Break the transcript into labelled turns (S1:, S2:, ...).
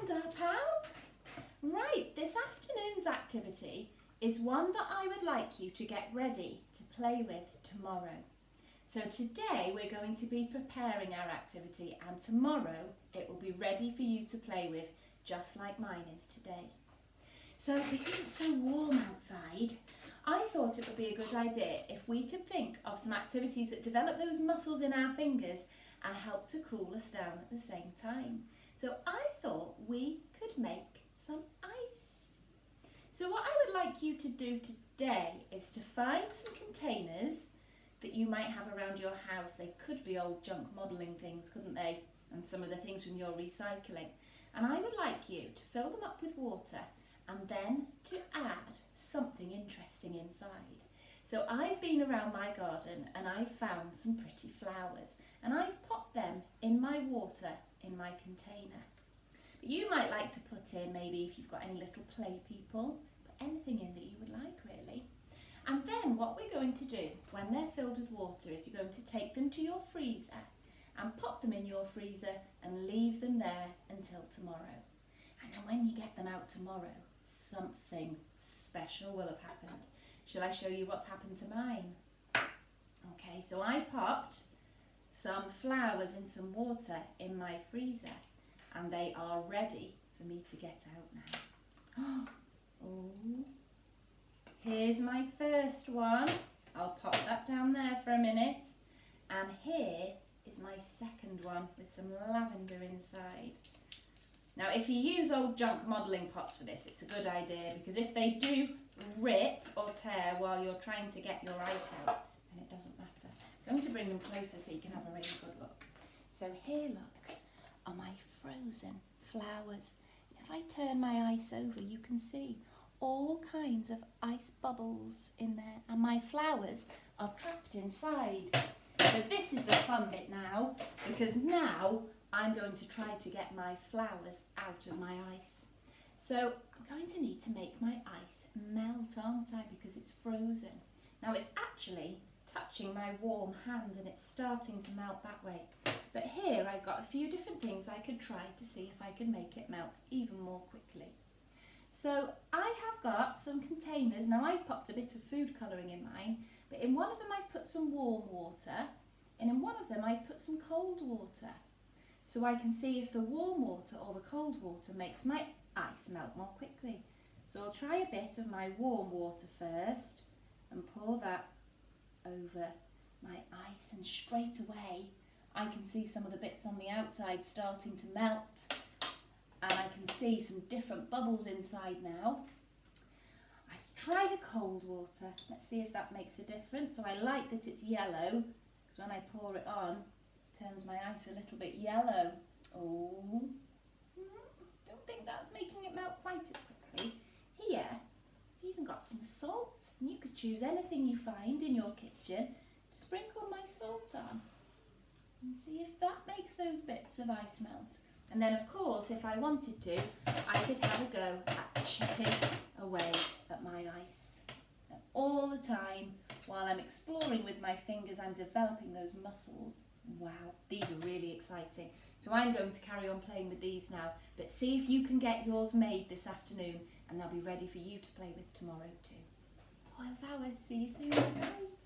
S1: Stand up, Al. Right, this afternoon's activity is one that I would like you to get ready to play with tomorrow. So today we're going to be preparing our activity, and tomorrow it will be ready for you to play with, just like mine is today. So because it's so warm outside, I thought it would be a good idea if we could think of some activities that develop those muscles in our fingers and help to cool us down at the same time. So I thought we could make some ice. So what I would like you to do today is to find some containers that you might have around your house. They could be old junk modelling things, couldn't they? And some of the things from your recycling. And I would like you to fill them up with water and then to add something interesting inside. So I've been around my garden and I've found some pretty flowers and I've popped them in my water in my container. But you might like to put in, maybe if you've got any little play people, put anything in that you would like really. And then what we're going to do when they're filled with water is you're going to take them to your freezer and pop them in your freezer and leave them there until tomorrow. And then when you get them out tomorrow, something special will have happened. Shall I show you what's happened to mine? Okay, so I popped some flowers in some water in my freezer and they are ready for me to get out now. Oh, here's my first one. I'll pop that down there for a minute. And here is my second one with some lavender inside. Now if you use old junk modelling pots for this, it's a good idea because if they do rip or tear while you're trying to get your ice out, then it doesn't matter. I'm going to bring them closer so you can have a really good look. So here, look, are my frozen flowers. If I turn my ice over, you can see all kinds of ice bubbles in there and my flowers are trapped inside. So this is the fun bit now, because now I'm going to try to get my flowers out of my ice. So I'm going to need to make my ice melt, aren't I, because it's frozen. Now it's actually touching my warm hand and it's starting to melt that way. But here I've got a few different things I could try to see if I can make it melt even more quickly. So I have got some containers. Now I've popped a bit of food colouring in mine, but in one of them I've put some warm water and in one of them I've put some cold water. So I can see if the warm water or the cold water makes my ice melt more quickly. So I'll try a bit of my warm water first and pour that over my ice, and straight away I can see some of the bits on the outside starting to melt and I can see some different bubbles inside now. Let's try the cold water. Let's see if that makes a difference. So I like that it's yellow because when I pour it on, it turns my ice a little bit yellow. Oh, don't think that's making it melt quite as quickly. Here, I've even got some salt, and you could choose anything you find in your kitchen to sprinkle my salt on and see if that makes those bits of ice melt. And then of course, if I wanted to, I could have a go at chipping away at my ice. And all the time, while I'm exploring with my fingers, I'm developing those muscles. Wow, these are really exciting. So I'm going to carry on playing with these now, but see if you can get yours made this afternoon and they'll be ready for you to play with tomorrow too. Wildflower, see you soon. Bye.